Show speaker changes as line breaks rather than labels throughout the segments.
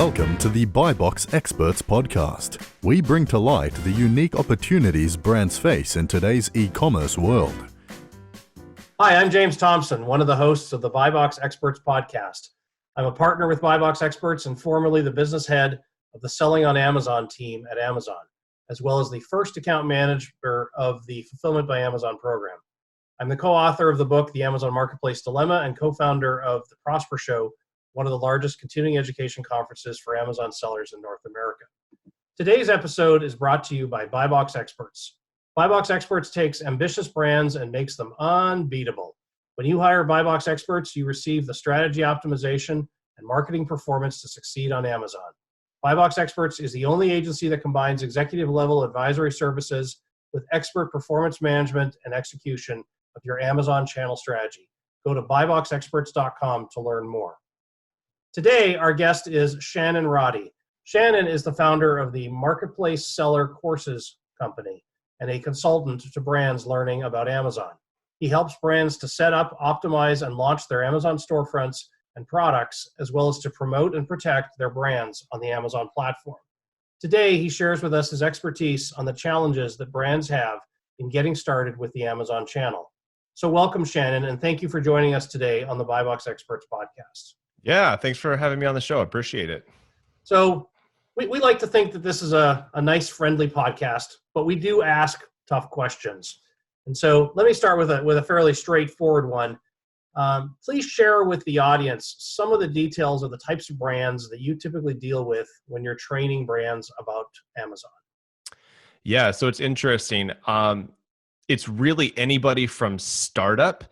Welcome to the Buy Box Experts podcast. We bring to light the unique opportunities brands face in today's e-commerce world.
Hi, I'm James Thompson, one of the hosts of the Buy Box Experts podcast. I'm a partner with Buy Box Experts and formerly the business head of the Selling on Amazon team at Amazon, as well as the first account manager of the Fulfillment by Amazon program. I'm the co-author of the book, The Amazon Marketplace Dilemma, and co-founder of the Prosper Show, one of the largest continuing education conferences for Amazon sellers in North America. Today's episode is brought to you by Buy Box Experts. Buy Box Experts takes ambitious brands and makes them unbeatable. When you hire Buy Box Experts, you receive the strategy optimization and marketing performance to succeed on Amazon. Buy Box Experts is the only agency that combines executive-level advisory services with expert performance management and execution of your Amazon channel strategy. Go to buyboxexperts.com to learn more. Today, our guest is Shannon Roddy. Shannon is the founder of the Marketplace Seller Courses Company and a consultant to brands learning about Amazon. He helps brands to set up, optimize, and launch their Amazon storefronts and products, as well as to promote and protect their brands on the Amazon platform. Today, he shares with us his expertise on the challenges that brands have in getting started with the Amazon channel. So welcome, Shannon, and thank you for joining us today on the Buy Box Experts podcast.
Yeah, thanks for having me on the show. I appreciate it.
So we like to think that this is a nice, friendly podcast, but we do ask tough questions. And so let me start with a fairly straightforward one. Please share with the audience some of the details of the types of brands that you typically deal with when you're training brands about Amazon.
Yeah, so it's interesting. It's really anybody from startup,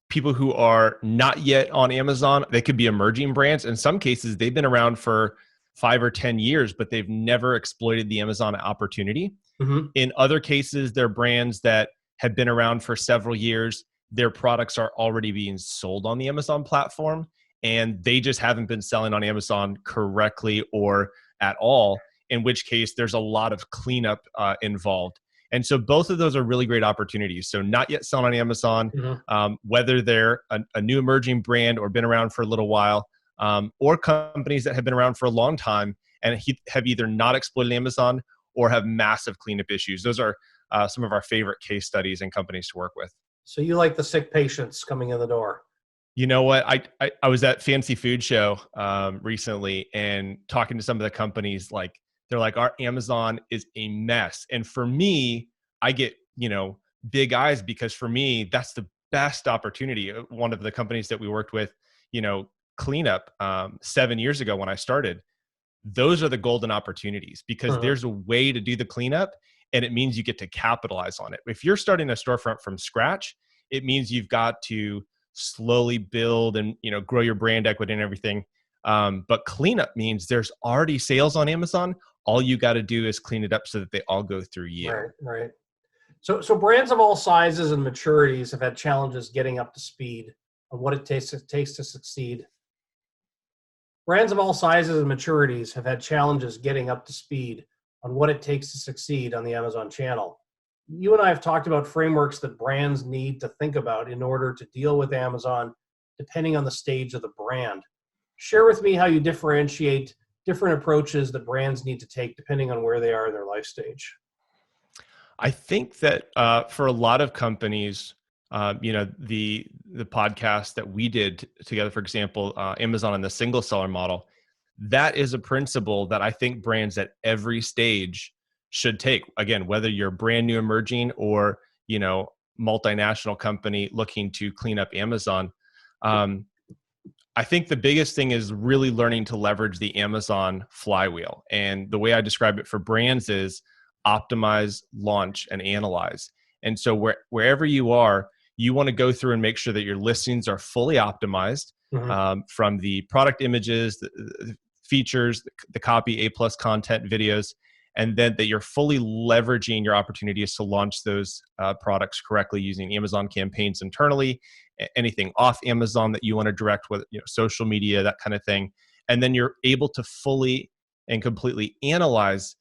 people who are not yet on Amazon. They could be emerging brands. In some cases, they've been around for 5 or 10 years, but they've never exploited the Amazon opportunity. Mm-hmm. In other cases, they're brands that have been around for several years. Their products are already being sold on the Amazon platform, and they just haven't been selling on Amazon correctly or at all, in which case there's a lot of cleanup involved. And so both of those are really great opportunities. So not yet selling on Amazon, mm-hmm. Whether they're a new emerging brand or been around for a little while, or companies that have been around for a long time and have either not exploited Amazon or have massive cleanup issues. Those are some of our favorite case studies and companies to work with.
So you like the sick patients coming in the door?
You know what? I was at Fancy Food Show recently and talking to some of the companies. They're like, our Amazon is a mess. And for me, I get, big eyes, because for me, that's the best opportunity. One of the companies that we worked with, cleanup 7 years ago when I started, those are the golden opportunities, because there's a way to do the cleanup and it means you get to capitalize on it. If you're starting a storefront from scratch, it means you've got to slowly build and, grow your brand equity and everything. But cleanup means there's already sales on Amazon. All you got to do is clean it up so that they all go through you.
Right. So brands of all sizes and maturities have had challenges getting up to speed on what it takes to succeed. Brands of all sizes and maturities have had challenges getting up to speed on what it takes to succeed on the Amazon channel. You and I have talked about frameworks that brands need to think about in order to deal with Amazon, depending on the stage of the brand. Share with me how you differentiate different approaches that brands need to take depending on where they are in their life stage.
I think that for a lot of companies, the podcast that we did together, for example, Amazon and the single seller model, that is a principle that I think brands at every stage should take. Again, whether you're brand new emerging or, multinational company looking to clean up Amazon, I think the biggest thing is really learning to leverage the Amazon flywheel. And the way I describe it for brands is optimize, launch, and analyze. And so wherever you are, you want to go through and make sure that your listings are fully optimized, mm-hmm. From the product images, the features, the copy, A+ content, videos, and then that you're fully leveraging your opportunities to launch those products correctly using Amazon campaigns internally, anything off Amazon that you want to direct with, social media, that kind of thing. And then you're able to fully and completely analyze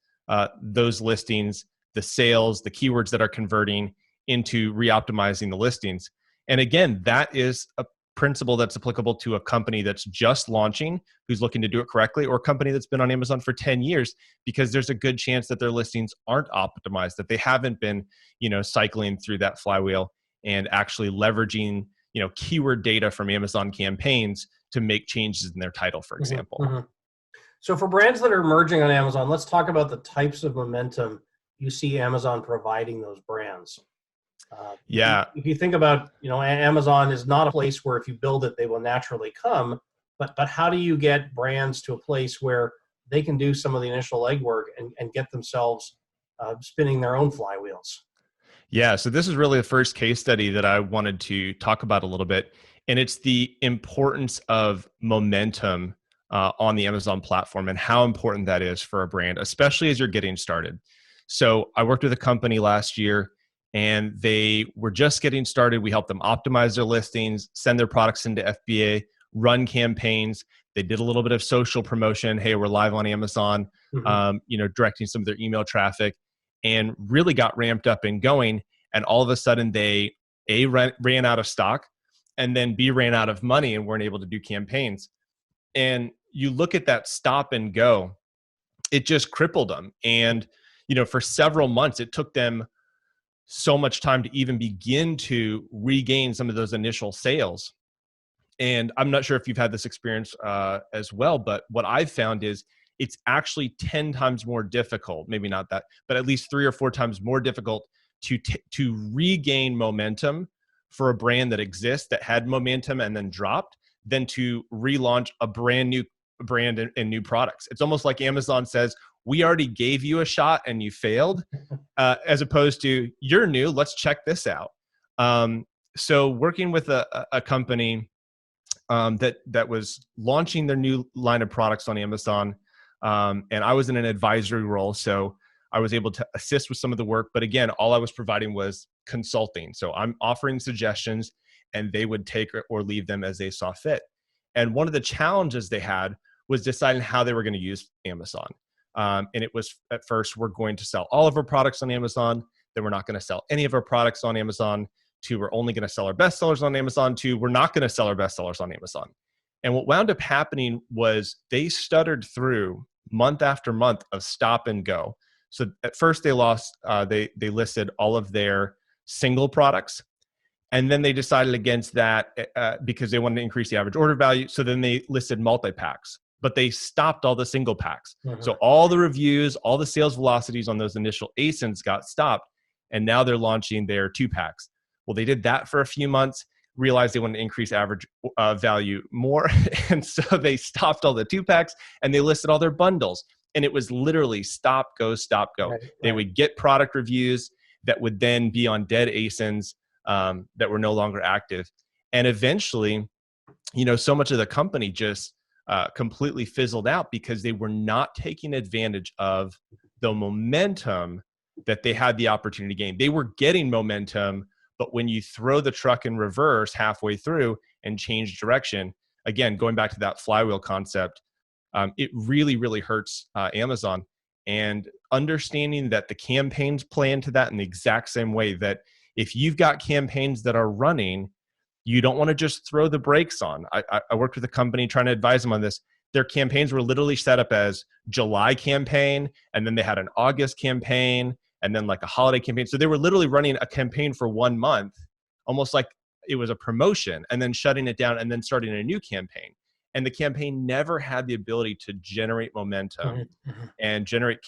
those listings, the sales, the keywords that are converting into re-optimizing the listings. And again, that is principle that's applicable to a company that's just launching, who's looking to do it correctly, or a company that's been on Amazon for 10 years, because there's a good chance that their listings aren't optimized, that they haven't been, cycling through that flywheel and actually leveraging, keyword data from Amazon campaigns to make changes in their title, for example.
Mm-hmm. So for brands that are emerging on Amazon, let's talk about the types of momentum you see Amazon providing those brands.
Yeah.
If you think about, Amazon is not a place where if you build it, they will naturally come. But how do you get brands to a place where they can do some of the initial legwork and get themselves spinning their own flywheels?
Yeah. So this is really the first case study that I wanted to talk about a little bit. And it's the importance of momentum on the Amazon platform and how important that is for a brand, especially as you're getting started. So I worked with a company last year, and they were just getting started. We helped them optimize their listings, send their products into FBA, run campaigns. They did a little bit of social promotion. Hey, we're live on Amazon, directing some of their email traffic, and really got ramped up and going. And all of a sudden they ran out of stock, and then B, ran out of money and weren't able to do campaigns. And you look at that stop and go, it just crippled them. And, for several months, it took them so much time to even begin to regain some of those initial sales. And I'm not sure if you've had this experience as well, but what I've found is it's actually 10 times more difficult, maybe not that, but at least 3 or 4 times more difficult to regain momentum for a brand that exists, that had momentum and then dropped, than to relaunch a brand new brand and new products. It's almost like Amazon says, we already gave you a shot and you failed, as opposed to, you're new, let's check this out. So working with a company that was launching their new line of products on Amazon, and I was in an advisory role, so I was able to assist with some of the work. But again, all I was providing was consulting. So I'm offering suggestions, and they would take or leave them as they saw fit. And one of the challenges they had was deciding how they were going to use Amazon. And it was, at first, we're going to sell all of our products on Amazon, then we're not going to sell any of our products on Amazon, to we're only going to sell our bestsellers on Amazon, to we're not going to sell our bestsellers on Amazon. And what wound up happening was they stuttered through month after month of stop and go. So at first they listed all of their single products, and then they decided against that because they wanted to increase the average order value. So then they listed multi-packs, but they stopped all the single packs. Mm-hmm. So all the reviews, all the sales velocities on those initial ASINs got stopped, and now they're launching their 2-packs. Well, they did that for a few months, realized they wanted to increase average value more, and so they stopped all the 2-packs and they listed all their bundles. And it was literally stop, go, stop, go. Right. They would get product reviews that would then be on dead ASINs that were no longer active. And eventually, so much of the company just completely fizzled out because they were not taking advantage of the momentum that they had the opportunity to gain. They were getting momentum, but when you throw the truck in reverse halfway through and change direction, again, going back to that flywheel concept, it really, really hurts Amazon. And understanding that the campaigns play into that in the exact same way, that if you've got campaigns that are running, you don't want to just throw the brakes on. I worked with a company trying to advise them on this. Their campaigns were literally set up as July campaign, and then they had an August campaign, and then like a holiday campaign. So they were literally running a campaign for 1 month, almost like it was a promotion, and then shutting it down and then starting a new campaign. And the campaign never had the ability to generate momentum and generate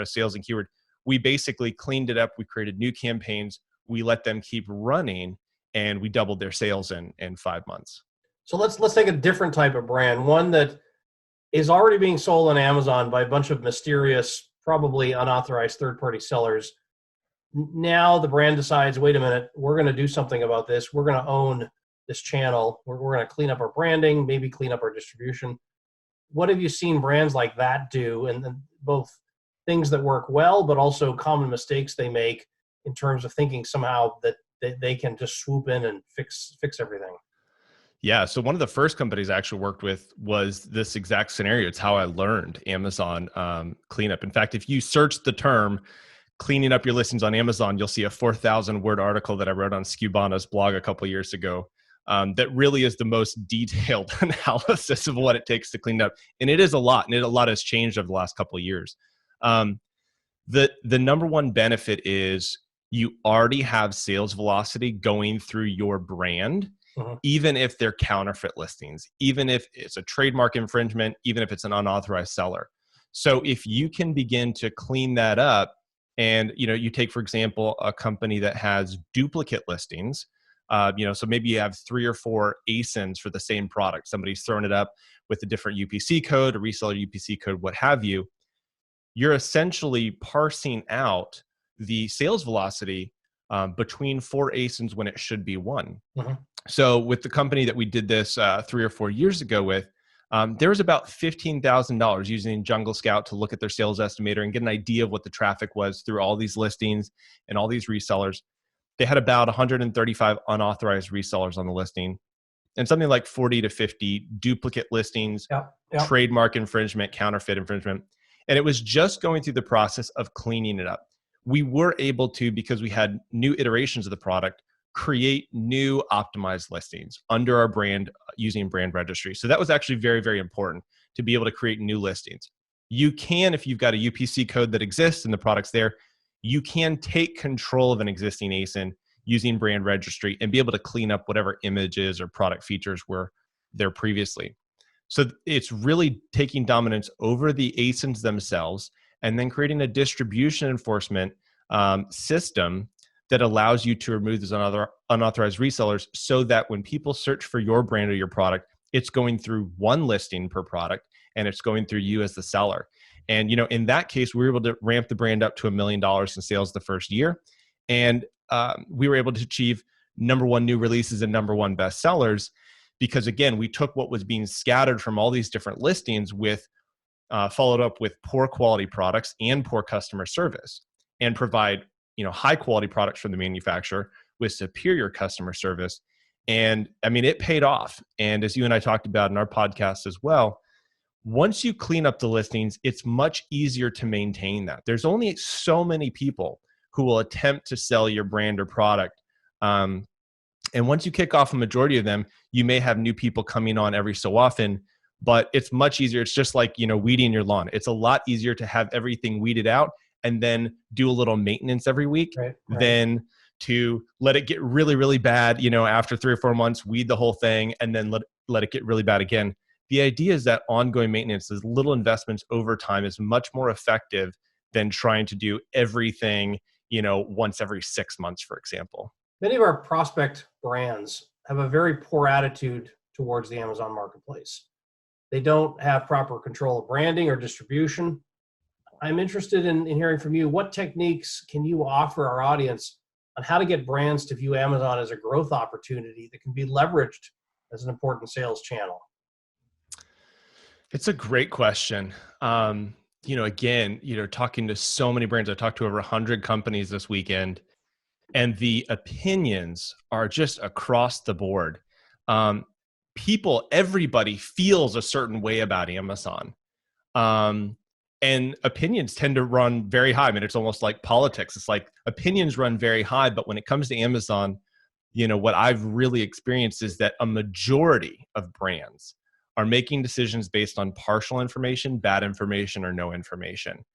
sales and keyword. We basically cleaned it up. We created new campaigns. We let them keep running, and we doubled their sales in 5 months.
So let's take a different type of brand, one that is already being sold on Amazon by a bunch of mysterious, probably unauthorized third-party sellers. Now the brand decides, wait a minute, we're going to do something about this. We're going to own this channel. We're going to clean up our branding, maybe clean up our distribution. What have you seen brands like that do? And both things that work well, but also common mistakes they make in terms of thinking somehow that they can just swoop in and fix everything.
Yeah. So one of the first companies I actually worked with was this exact scenario. It's how I learned Amazon cleanup. In fact, if you search the term cleaning up your listings on Amazon, you'll see a 4,000 word article that I wrote on Skubana's blog a couple of years ago that really is the most detailed analysis of what it takes to clean it up. And it is a lot, and a lot has changed over the last couple of years. The number one benefit is you already have sales velocity going through your brand, even if they're counterfeit listings, even if it's a trademark infringement, even if it's an unauthorized seller. So if you can begin to clean that up, and you take, for example, a company that has duplicate listings, so maybe you have 3 or 4 ASINs for the same product. Somebody's thrown it up with a different UPC code, a reseller UPC code, what have you. You're essentially parsing out the sales velocity between 4 ASINs when it should be 1. So with the company that we did this 3 or 4 years ago with, there was about $15,000 using Jungle Scout to look at their sales estimator and get an idea of what the traffic was through all these listings and all these resellers. They had about 135 unauthorized resellers on the listing, and something like 40 to 50 duplicate listings, trademark infringement, counterfeit infringement. And it was just going through the process of cleaning it up. We were able to, because we had new iterations of the product, create new optimized listings under our brand using brand registry. So that was actually very, very important to be able to create new listings. You can, if you've got a UPC code that exists and the product's there, you can take control of an existing ASIN using brand registry and be able to clean up whatever images or product features were there previously. So it's really taking dominance over the ASINs themselves and then creating a distribution enforcement system that allows you to remove those unauthorized resellers, so that when people search for your brand or your product, it's going through one listing per product and it's going through you as the seller. And in that case, we were able to ramp the brand up to $1 million in sales the first year. And we were able to achieve #1 new releases and #1 best sellers, because again, we took what was being scattered from all these different listings with followed up with poor quality products and poor customer service, and provide high quality products from the manufacturer with superior customer service. And I mean, it paid off. And as you and I talked about in our podcast as well, once you clean up the listings, it's much easier to maintain that. There's only so many people who will attempt to sell your brand or product. And once you kick off a majority of them, you may have new people coming on every so often, but it's much easier. It's just like, weeding your lawn. It's a lot easier to have everything weeded out and then do a little maintenance every week than to let it get really, really bad, after 3 or 4 months, weed the whole thing, and then let it get really bad again. The idea is that ongoing maintenance, is little investments over time, is much more effective than trying to do everything, once every 6 months, for example.
Many of our prospect brands have a very poor attitude towards the Amazon marketplace. They don't have proper control of branding or distribution. I'm interested in hearing from you. What techniques can you offer our audience on how to get brands to view Amazon as a growth opportunity that can be leveraged as an important sales channel?
It's a great question. Again, talking to so many brands, I talked to over 100 companies this weekend, and the opinions are just across the board. Everybody feels a certain way about Amazon. And opinions tend to run very high. I mean, it's almost like politics. It's like opinions run very high, but when it comes to Amazon, what I've really experienced is that a majority of brands are making decisions based on partial information, bad information, or no information.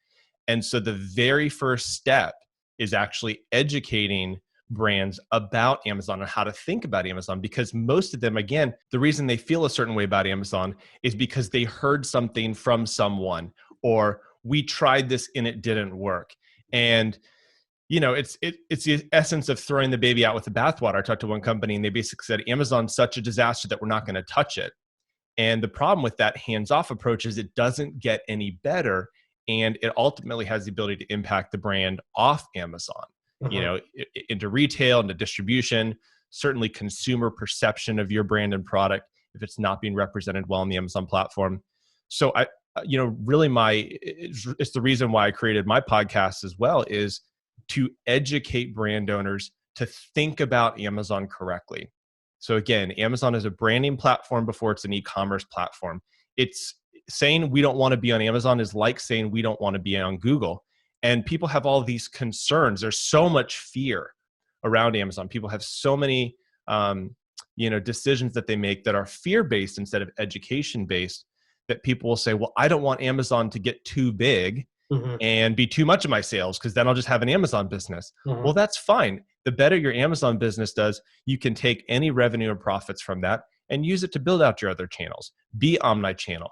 And so the very first step is actually educating brands about Amazon and how to think about Amazon, because most of them, again, the reason they feel a certain way about Amazon is because they heard something from someone, or we tried this and it didn't work. And it's the essence of throwing the baby out with the bathwater. I talked to one company and they basically said, Amazon's such a disaster that we're not going to touch it. And the problem with that hands-off approach is it doesn't get any better, and it ultimately has the ability to impact the brand off Amazon, into retail, into distribution, certainly consumer perception of your brand and product if it's not being represented well on the Amazon platform. So it's the reason why I created my podcast as well, is to educate brand owners to think about Amazon correctly. So again, Amazon is a branding platform before it's an e-commerce platform. It's saying we don't want to be on Amazon is like saying we don't want to be on Google. And people have all these concerns. There's so much fear around Amazon. People have so many decisions that they make that are fear-based instead of education-based, that people will say, well, I don't want Amazon to get too big
Mm-hmm.
and be too much of my sales, because then I'll just have an Amazon business.
Mm-hmm.
Well, that's fine. The better your Amazon business does, you can take any revenue and profits from that and use it to build out your other channels. Be omni-channel.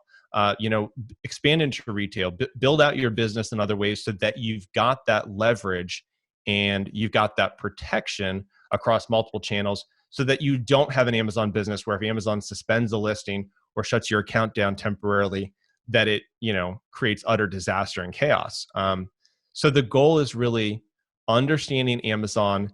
Expand into retail, build out your business in other ways so that you've got that leverage and you've got that protection across multiple channels, so that you don't have an Amazon business where if Amazon suspends a listing or shuts your account down temporarily, that it, creates utter disaster and chaos. So the goal is really understanding Amazon.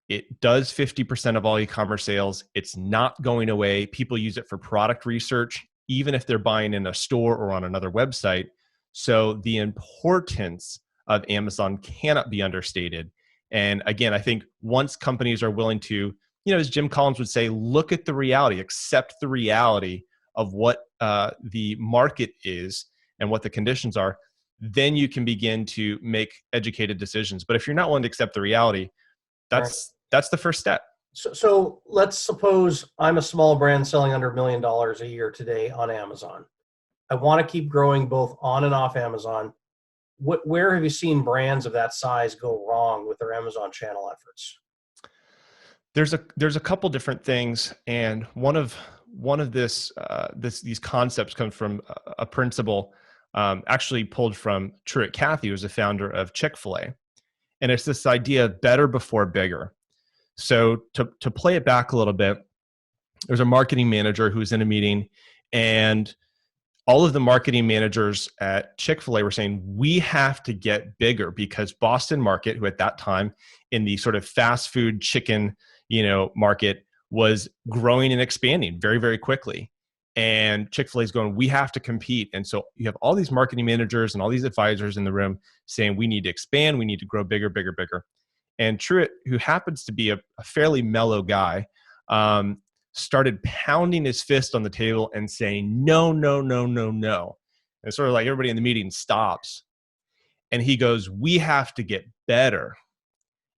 It does 50% of all e-commerce sales. It's not going away. People use it for product research, even if they're buying in a store or on another website. So the importance of Amazon cannot be understated. And again, I think once companies are willing to, as Jim Collins would say, look at the reality, accept the reality of what the market is and what the conditions are, then you can begin to make educated decisions. But if you're not willing to accept the reality, that's the first step.
So let's suppose I'm a small brand selling under $1 million a year today on Amazon. I want to keep growing both on and off Amazon. Where have you seen brands of that size go wrong with their Amazon channel efforts?
There's a couple different things, and one of these concepts comes from a principle actually pulled from Truett Cathy, who's the founder of Chick-fil-A, and it's this idea of better before bigger. So to play it back a little bit, there's a marketing manager who was in a meeting, and all of the marketing managers at Chick-fil-A were saying, we have to get bigger, because Boston Market, who at that time in the sort of fast food chicken, market, was growing and expanding very, very quickly. And Chick-fil-A is going, we have to compete. And so you have all these marketing managers and all these advisors in the room saying, we need to expand, we need to grow bigger, bigger, bigger. And Truett, who happens to be a fairly mellow guy, started pounding his fist on the table and saying, no, no, no, no, no. And sort of like everybody in the meeting stops. And he goes, we have to get better.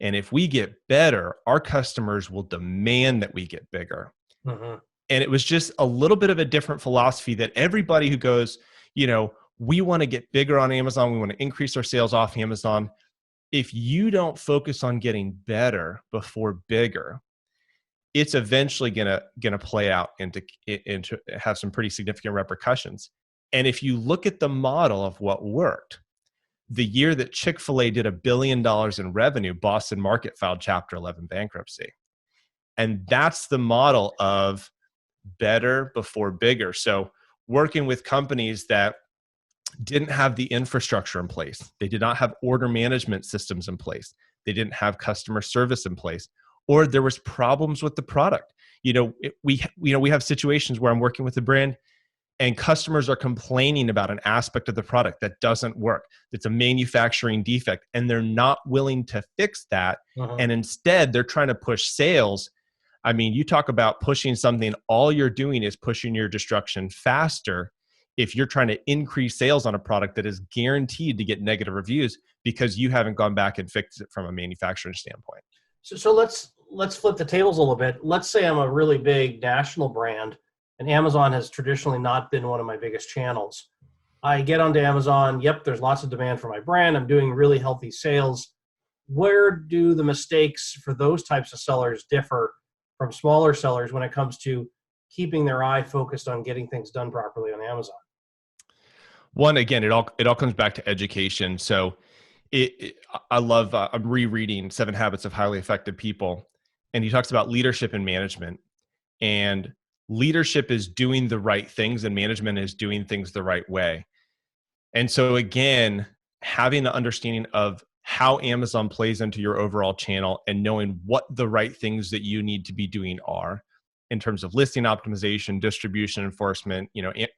And if we get better, our customers will demand that we get bigger.
Mm-hmm.
And it was just a little bit of a different philosophy that everybody who goes, we want to get bigger on Amazon, we want to increase our sales off Amazon. If you don't focus on getting better before bigger, it's eventually gonna play out into have some pretty significant repercussions. And if you look at the model of what worked, the year that Chick-fil-A did $1 billion in revenue, Boston Market filed Chapter 11 bankruptcy. And that's the model of better before bigger. So working with companies that didn't have the infrastructure in place, they did not have order management systems in place, they didn't have customer service in place, or there was problems with the product. We have situations where I'm working with a brand and customers are complaining about an aspect of the product that doesn't work. It's a manufacturing defect, and they're not willing to fix that.
Uh-huh.
And instead, they're trying to push sales. I mean, you talk about pushing something, all you're doing is pushing your destruction faster if you're trying to increase sales on a product that is guaranteed to get negative reviews because you haven't gone back and fixed it from a manufacturing standpoint.
So let's flip the tables a little bit. Let's say I'm a really big national brand, and Amazon has traditionally not been one of my biggest channels. I get onto Amazon. Yep, there's lots of demand for my brand. I'm doing really healthy sales. Where do the mistakes for those types of sellers differ from smaller sellers when it comes to keeping their eye focused on getting things done properly on Amazon?
One, again, it all comes back to education. So I love, I'm rereading 7 Habits of Highly Effective People, and he talks about leadership and management. And leadership is doing the right things and management is doing things the right way. And so again, having an understanding of how Amazon plays into your overall channel and knowing what the right things that you need to be doing are in terms of listing optimization, distribution enforcement,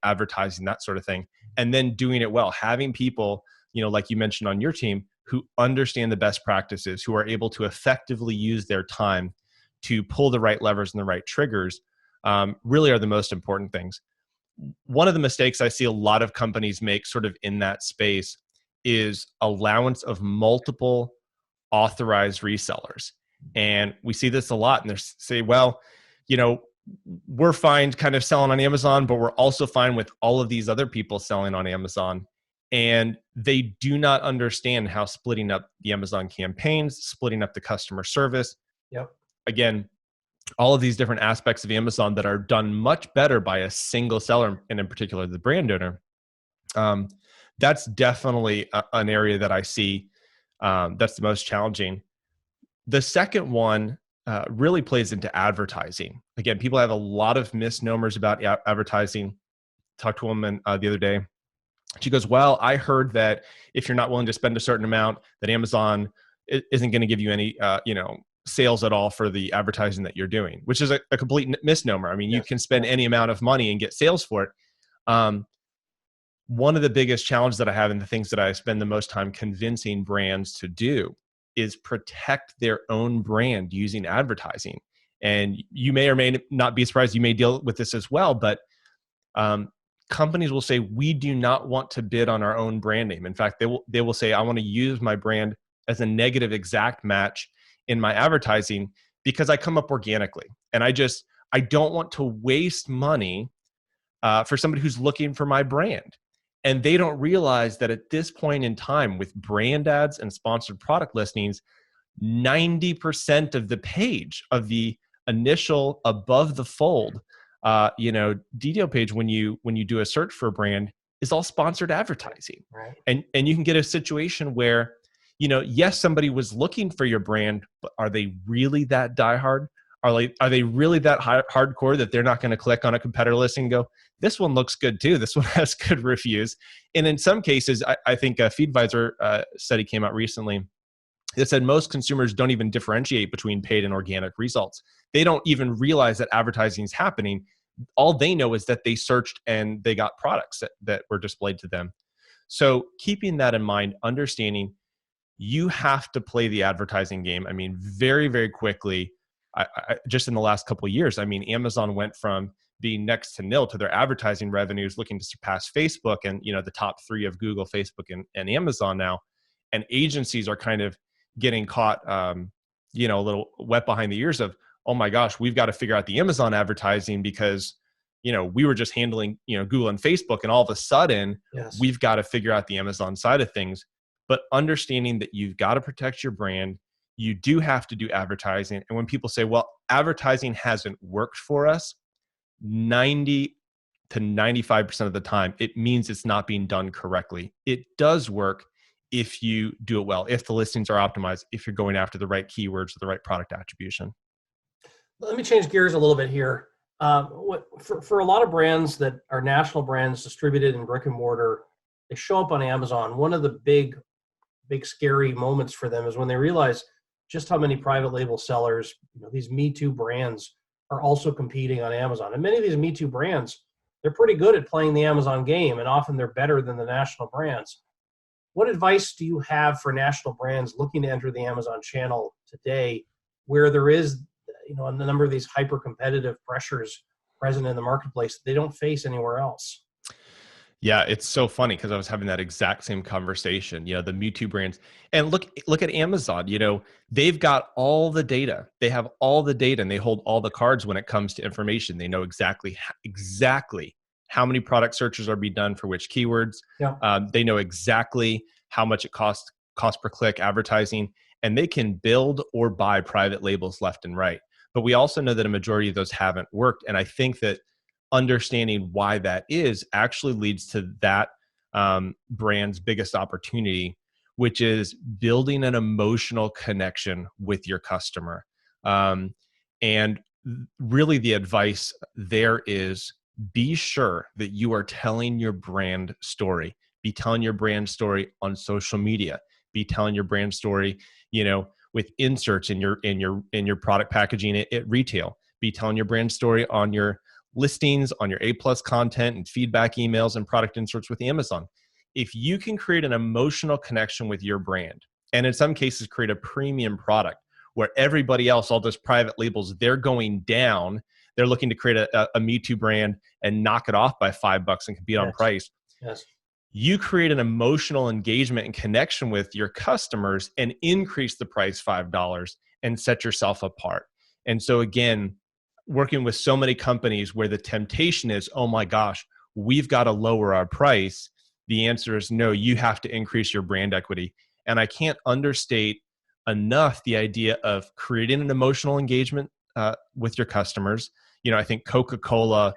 advertising, that sort of thing, and then doing it well, having people, like you mentioned on your team, who understand the best practices, who are able to effectively use their time to pull the right levers and the right triggers, really are the most important things. One of the mistakes I see a lot of companies make sort of in that space is allowance of multiple authorized resellers. And we see this a lot, and they say, well, we're fine kind of selling on Amazon, but we're also fine with all of these other people selling on Amazon. And they do not understand how splitting up the Amazon campaigns, splitting up the customer service.
Yep.
Again, all of these different aspects of Amazon that are done much better by a single seller, and in particular the brand owner. That's definitely an area that I see that's the most challenging. The second one really plays into advertising. Again, people have a lot of misnomers about advertising. Talked to a woman the other day. She goes, well, I heard that if you're not willing to spend a certain amount, that Amazon isn't going to give you any, sales at all for the advertising that you're doing, which is a complete misnomer. I mean, you can spend any amount of money and get sales for it. One of the biggest challenges that I have and the things that I spend the most time convincing brands to do is protect their own brand using advertising. And you may or may not be surprised, you may deal with this as well, but companies will say, we do not want to bid on our own brand name. In fact, they will say, I want to use my brand as a negative exact match in my advertising because I come up organically. And I don't want to waste money for somebody who's looking for my brand. And they don't realize that at this point in time with brand ads and sponsored product listings, 90% of the page of the initial above the fold detail page when you do a search for a brand is all sponsored advertising.
Right.
And you can get a situation where, yes, somebody was looking for your brand, but are they really that diehard? Are they really that hardcore that they're not going to click on a competitor listing and go, this one looks good too. This one has good reviews. And in some cases, I think a FeedVisor study came out recently that said most consumers don't even differentiate between paid and organic results. They don't even realize that advertising is happening. All they know is that they searched and they got products that were displayed to them. So keeping that in mind, understanding you have to play the advertising game. I mean, very, very quickly, just in the last couple of years, I mean, Amazon went from being next to nil to their advertising revenues looking to surpass Facebook and, the top three of Google, Facebook, and Amazon now. And agencies are kind of getting caught, a little wet behind the ears of, oh my gosh, we've got to figure out the Amazon advertising because, we were just handling, Google and Facebook, and all of a sudden we've got to figure out the Amazon side of things. But understanding that you've got to protect your brand, you do have to do advertising. And when people say, well, advertising hasn't worked for us, 90 to 95% of the time, it means it's not being done correctly. It does work if you do it well, if the listings are optimized, if you're going after the right keywords or the right product attribution.
Let me change gears a little bit here. For a lot of brands that are national brands distributed in brick and mortar, they show up on Amazon. One of the big scary moments for them is when they realize just how many private label sellers, these Me Too brands are also competing on Amazon. And many of these Me Too brands, they're pretty good at playing the Amazon game, and often they're better than the national brands. What advice do you have for national brands looking to enter the Amazon channel today where there is, a number of these hyper-competitive pressures present in the marketplace that they don't face anywhere else?
Yeah, it's so funny because I was having that exact same conversation, the Me Too brands. And look at Amazon, they've got all the data. They have all the data and they hold all the cards when it comes to information. They know exactly how many product searches are being done for which keywords.
Yeah.
They know exactly how much it cost per click advertising, and they can build or buy private labels left and right. But we also know that a majority of those haven't worked. And I think that understanding why that is actually leads to that brand's biggest opportunity, which is building an emotional connection with your customer. And really the advice there is be sure that you are telling your brand story. Be telling your brand story on social media. Be telling your brand story, with inserts in your product packaging at retail. Be telling your brand story on your listings, on your A+ content and feedback emails and product inserts with Amazon. If you can create an emotional connection with your brand, and in some cases create a premium product where everybody else, all those private labels, they're going down, they're looking to create a Me Too brand and knock it off by $5 and compete on price.
Yes.
You create an emotional engagement and connection with your customers and increase the price $5 and set yourself apart. And so again, working with so many companies where the temptation is, oh my gosh, we've got to lower our price. The answer is no, you have to increase your brand equity. And I can't understate enough the idea of creating an emotional engagement with your customers. I think Coca-Cola,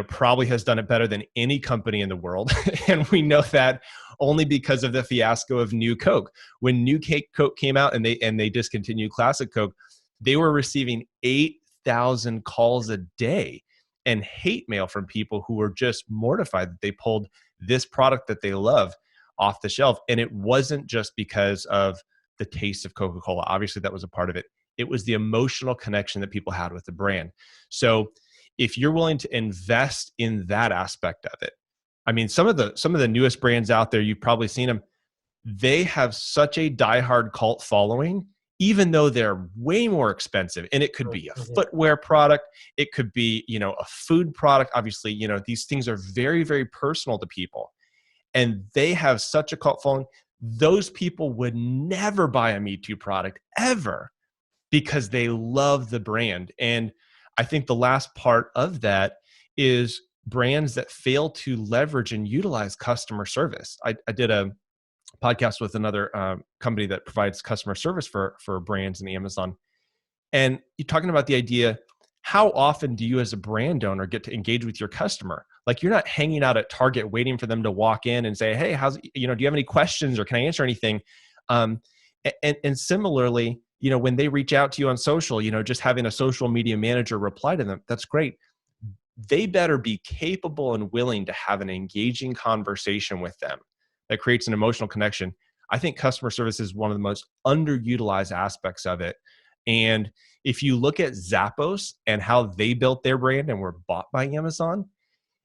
probably has done it better than any company in the world. And we know that only because of the fiasco of New Coke. When New Coke came out and they discontinued Classic Coke, they were receiving 8,000 calls a day and hate mail from people who were just mortified that they pulled this product that they love off the shelf. And it wasn't just because of the taste of Coca-Cola. Obviously, that was a part of it. It was the emotional connection that people had with the brand. So if you're willing to invest in that aspect of it, I mean, some of the newest brands out there, you've probably seen them, they have such a diehard cult following, even though they're way more expensive. And it could be a footwear product. It could be, a food product. Obviously, these things are very, very personal to people. And they have such a cult following. Those people would never buy a Me Too product ever because they love the brand. And I think the last part of that is brands that fail to leverage and utilize customer service. I did a podcast with another company that provides customer service for brands in Amazon. And you're talking about the idea, how often do you as a brand owner get to engage with your customer? Like, you're not hanging out at Target waiting for them to walk in and say, hey, do you have any questions or can I answer anything? And similarly, when they reach out to you on social, just having a social media manager reply to them, that's great. They better be capable and willing to have an engaging conversation with them that creates an emotional connection. I think customer service is one of the most underutilized aspects of it. And if you look at Zappos and how they built their brand and were bought by Amazon,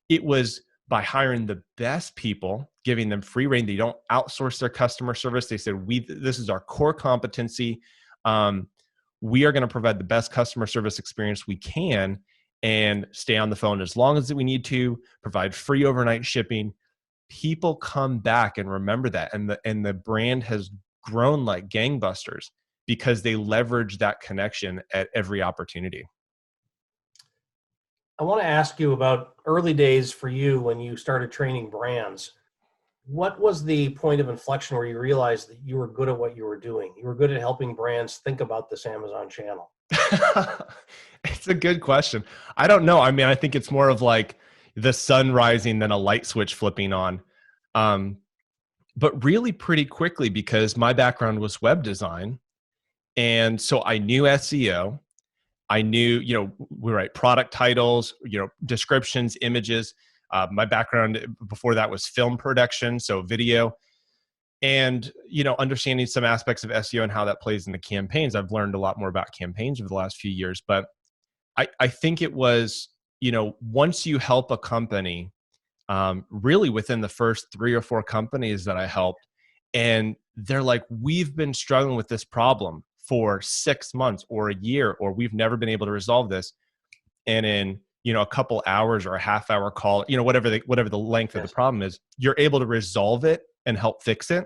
it was by hiring the best people, giving them free rein. They don't outsource their customer service. They said, this is our core competency. We are going to provide the best customer service experience we can and stay on the phone as long as we need to, provide free overnight shipping. People come back and remember that. And the brand has grown like gangbusters because they leverage that connection at every opportunity.
I want to ask you about early days for you when you started training brands. What was the point of inflection where you realized that you were good at what you were doing? You were good at helping brands think about this Amazon channel.
It's a good question. I don't know. I mean, I think it's more of like the sun rising than a light switch flipping on. But really pretty quickly, because my background was web design. And so I knew SEO. I knew, we write product titles, descriptions, images. My background before that was film production, so video. And, understanding some aspects of SEO and how that plays into campaigns. I've learned a lot more about campaigns over the last few years. But I think it was, once you help a company, really within the first 3 or 4 companies that I helped, and they're like, we've been struggling with this problem for 6 months or a year, or we've never been able to resolve this. And in, a couple hours or a half hour call, whatever the length of the problem is, you're able to resolve it and help fix it.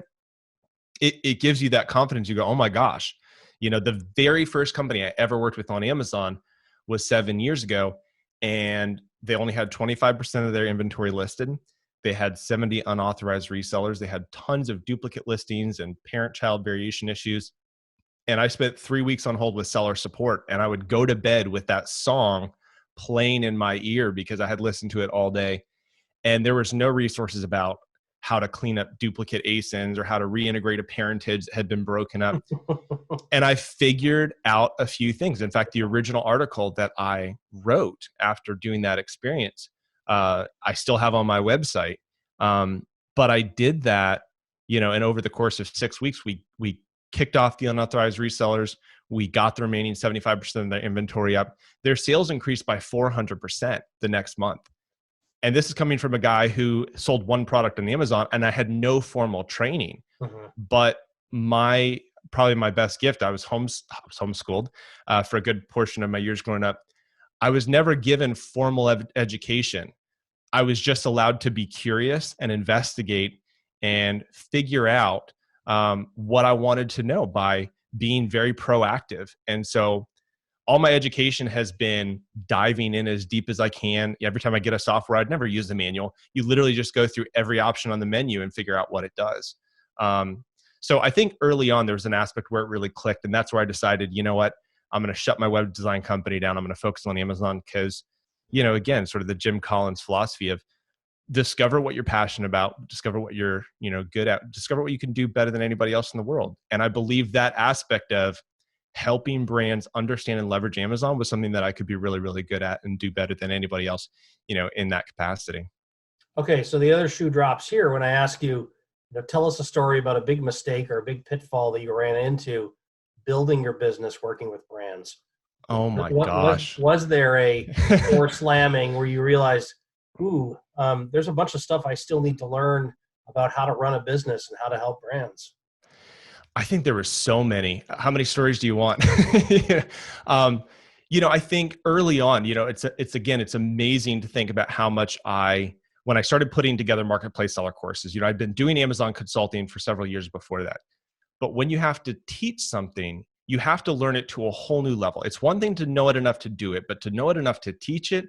It gives you that confidence. You go, oh my gosh, the very first company I ever worked with on Amazon was 7 years ago, and they only had 25% of their inventory listed. They had 70 unauthorized resellers. They had tons of duplicate listings and parent-child variation issues. And I spent 3 weeks on hold with seller support, and I would go to bed with that song playing in my ear because I had listened to it all day. And there was no resources about how to clean up duplicate ASINs or how to reintegrate a parentage that had been broken up. And I figured out a few things. In fact, the original article that I wrote after doing that experience, I still have on my website. But I did that, and over the course of 6 weeks, we kicked off the unauthorized resellers. We got the remaining 75% of their inventory up. Their sales increased by 400% the next month. And this is coming from a guy who sold one product on Amazon, and I had no formal training. But probably my best gift, I was homeschooled for a good portion of my years growing up. I was never given formal education. I was just allowed to be curious and investigate and figure out what I wanted to know by being very proactive. And so all my education has been diving in as deep as I can. Every time I get a software, I'd never use the manual. You literally just go through every option on the menu and figure out what it does. So I think early on, there was an aspect where it really clicked. And that's where I decided, you know what, I'm going to shut my web design company down. I'm going to focus on Amazon because, again, sort of the Jim Collins philosophy of discover what you're passionate about, discover what you're, good at, discover what you can do better than anybody else in the world. And I believe that aspect of helping brands understand and leverage Amazon was something that I could be really, really good at and do better than anybody else, in that capacity.
Okay. So the other shoe drops here when I ask you, tell us a story about a big mistake or a big pitfall that you ran into building your business, working with brands.
Oh my gosh.
Was there a door slamming where you realized, there's a bunch of stuff I still need to learn about how to run a business and how to help brands?
I think there were so many. How many stories do you want? I think early on, it's amazing to think about how much when I started putting together marketplace seller courses, I'd been doing Amazon consulting for several years before that. But when you have to teach something, you have to learn it to a whole new level. It's one thing to know it enough to do it, but to know it enough to teach it,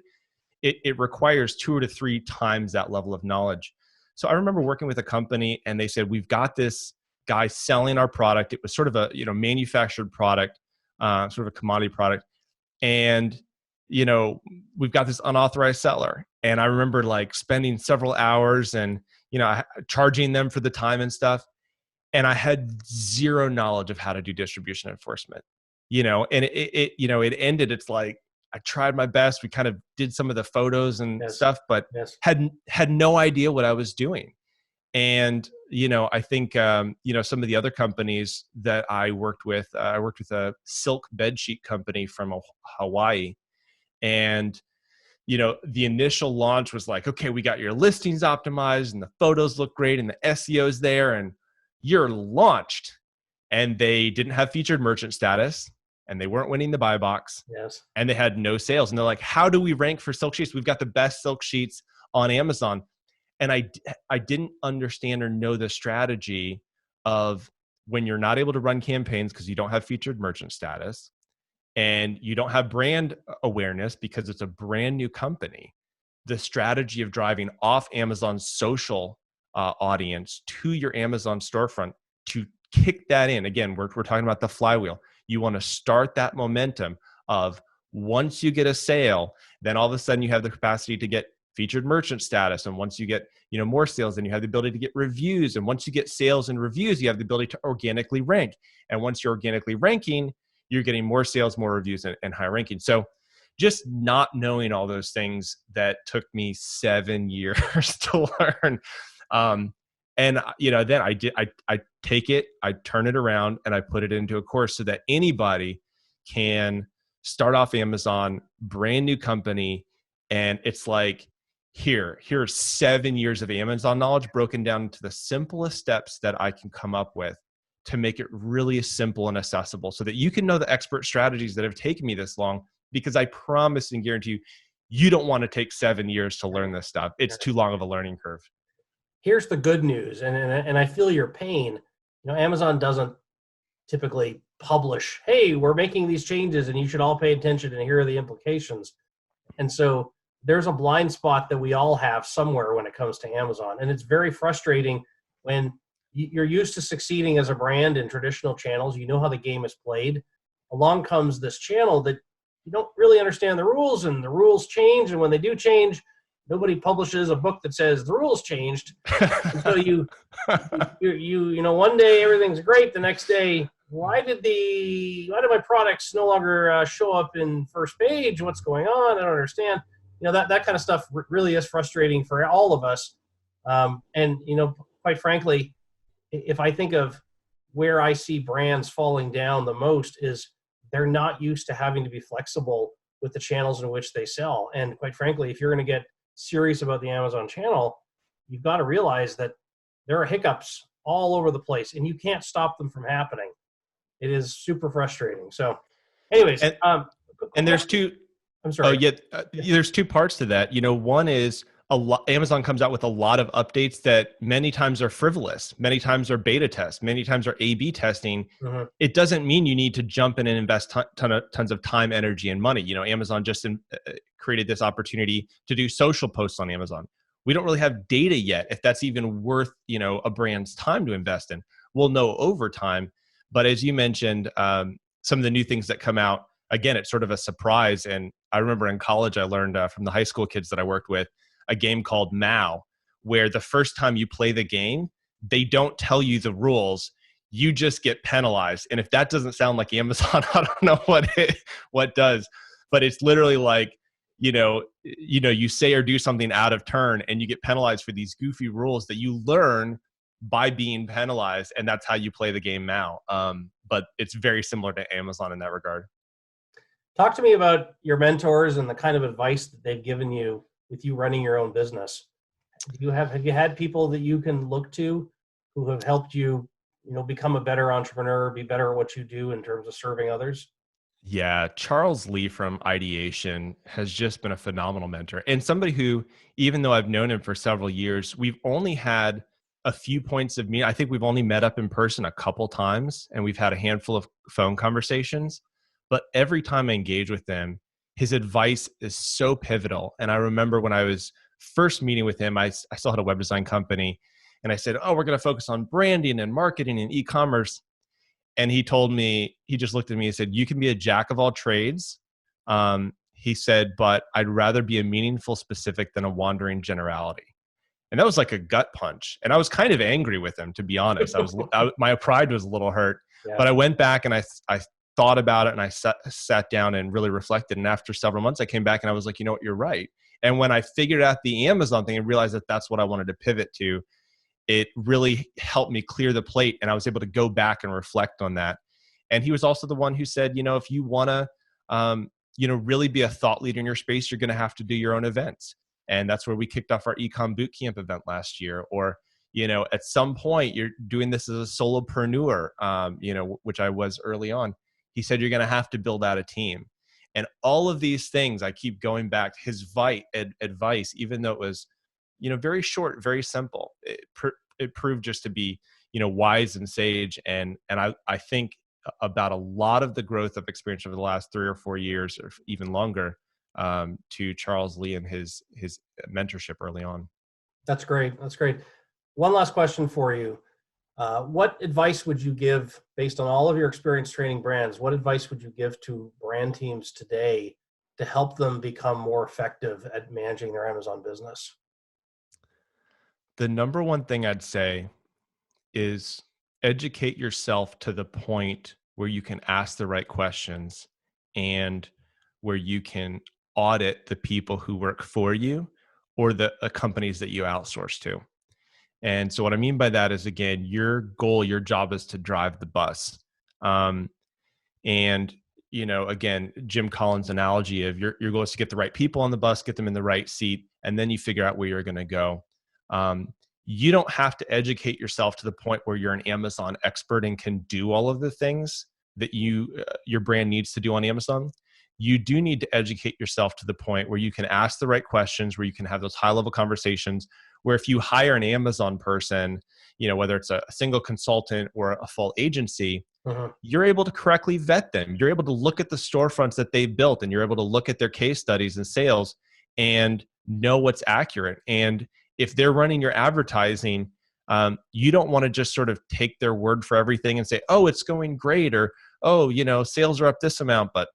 it requires 2 to 3 times that level of knowledge. So I remember working with a company and they said, we've got this guy selling our product. It was sort of a, manufactured product, sort of a commodity product. And, we've got this unauthorized seller. And I remember spending several hours and, charging them for the time and stuff. And I had zero knowledge of how to do distribution enforcement, and it ended. It's like, I tried my best. We kind of did some of the photos and stuff, but had no idea what I was doing. And, I think, some of the other companies that I worked with a silk bedsheet company from Hawaii. And, the initial launch was like, okay, we got your listings optimized and the photos look great and the SEO's there and you're launched. And they didn't have featured merchant status and they weren't winning the buy box.
Yes.
And they had no sales. And they're like, how do we rank for silk sheets? We've got the best silk sheets on Amazon. And I didn't understand or know the strategy of when you're not able to run campaigns because you don't have featured merchant status and you don't have brand awareness because it's a brand new company, the strategy of driving off Amazon's social audience to your Amazon storefront to kick that in. Again, we're talking about the flywheel. You want to start that momentum of once you get a sale, then all of a sudden you have the capacity to get featured merchant status. And once you get, more sales, then you have the ability to get reviews. And once you get sales and reviews, you have the ability to organically rank. And once you're organically ranking, you're getting more sales, more reviews, and higher ranking. So just not knowing all those things that took me 7 years to learn. Then I take it, I turn it around and I put it into a course so that anybody can start off Amazon, brand new company. And it's like, here are 7 years of Amazon knowledge broken down to the simplest steps that I can come up with to make it really simple and accessible so that you can know the expert strategies that have taken me this long, because I promise and guarantee you don't want to take 7 years to learn this stuff. It's too long of a learning curve.
Here's the good news. And I feel your pain. Amazon doesn't typically publish, hey, we're making these changes and you should all pay attention and here are the implications. And so there's a blind spot that we all have somewhere when it comes to Amazon. And it's very frustrating when you're used to succeeding as a brand in traditional channels. You know how the game is played. Along comes this channel that you don't really understand the rules, and the rules change. And when they do change, nobody publishes a book that says the rules changed. And so you one day everything's great. The next day, why did my products no longer show up in first page? What's going on? I don't understand. That kind of stuff really is frustrating for all of us. Quite frankly, if I think of where I see brands falling down the most is they're not used to having to be flexible with the channels in which they sell. And quite frankly, if you're going to get serious about the Amazon channel, you've got to realize that there are hiccups all over the place and you can't stop them from happening. It is super frustrating. So anyways,
and there's two,
I'm sorry.
there's two parts to that. One is Amazon comes out with a lot of updates that many times are frivolous, many times are beta tests, many times are A/B testing.
Mhm.
It doesn't mean you need to jump in and invest tons of time, energy, and money. Amazon just created this opportunity to do social posts on Amazon. We don't really have data yet if that's even worth a brand's time to invest in. We'll know over time. But as you mentioned, some of the new things that come out, again, it's sort of a surprise. And I remember in college, I learned from the high school kids that I worked with a game called Mao, where the first time you play the game, they don't tell you the rules. You just get penalized. And if that doesn't sound like Amazon, I don't know what does. But it's literally like, you say or do something out of turn and you get penalized for these goofy rules that you learn by being penalized. And that's how you play the game Mao. But it's very similar to Amazon in that regard.
Talk to me about your mentors and the kind of advice that they've given you with you running your own business. Have you had people that you can look to who have helped you, become a better entrepreneur, be better at what you do in terms of serving others?
Yeah, Charles Lee from Ideation has just been a phenomenal mentor and somebody who, even though I've known him for several years, we've only had a few points of meeting. I think we've only met up in person a couple times and we've had a handful of phone conversations. But every time I engage with him, his advice is so pivotal. And I remember when I was first meeting with him, I still had a web design company. And I said, oh, we're going to focus on branding and marketing and e-commerce. And he told me, he just looked at me and said, you can be a jack of all trades. He said, but I'd rather be a meaningful specific than a wandering generality. And that was like a gut punch. And I was kind of angry with him, to be honest. My pride was a little hurt. Yeah. But I went back and I thought about it and I sat down and really reflected. And after several months, I came back and I was like, you know what, you're right. And when I figured out the Amazon thing and realized that that's what I wanted to pivot to, it really helped me clear the plate. And I was able to go back and reflect on that. And he was also the one who said, if you want to, really be a thought leader in your space, you're going to have to do your own events. And that's where we kicked off our Ecom Bootcamp event last year. Or, at some point you're doing this as a solopreneur, which I was early on. He said, you're going to have to build out a team. And all of these things, I keep going back to his advice, even though it was, very short, very simple. It proved just to be, wise and sage. And I think about a lot of the growth of experience over the last 3 or 4 years, or even longer, to Charles Lee and his mentorship early on.
That's great. That's great. One last question for you. What advice would you give, based on all of your experience training brands, what advice would you give to brand teams today to help them become more effective at managing their Amazon business?
The number one thing I'd say is educate yourself to the point where you can ask the right questions and where you can audit the people who work for you or the companies that you outsource to. And so what I mean by that is, again, your goal, your job is to drive the bus. And, again, Jim Collins' analogy of your goal is to get the right people on the bus, get them in the right seat, and then you figure out where you're going to go. You don't have to educate yourself to the point where you're an Amazon expert and can do all of the things that your brand needs to do on Amazon. You do need to educate yourself to the point where you can ask the right questions, where you can have those high-level conversations, where if you hire an Amazon person, whether it's a single consultant or a full agency, you're able to correctly vet them. You're able to look at the storefronts that they've built, and you're able to look at their case studies and sales and know what's accurate. And if they're running your advertising, you don't want to just sort of take their word for everything and say, oh, it's going great, or, oh, sales are up this amount, but,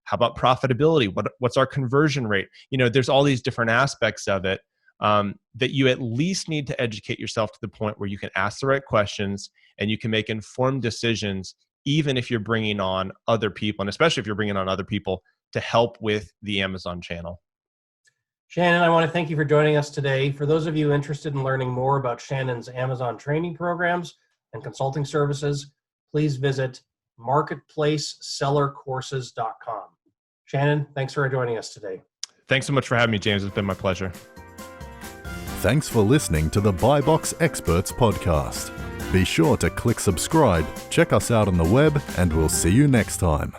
how about profitability? What's our conversion rate? There's all these different aspects of it that you at least need to educate yourself to the point where you can ask the right questions and you can make informed decisions, even if you're bringing on other people, and especially if you're bringing on other people to help with the Amazon channel.
Shannon, I want to thank you for joining us today. For those of you interested in learning more about Shannon's Amazon training programs and consulting services, please visit marketplacesellercourses.com. Shannon, thanks for joining us today.
Thanks so much for having me, James. It's been my pleasure.
Thanks for listening to the BuyBox Experts podcast. Be sure to click subscribe, check us out on the web, and we'll see you next time.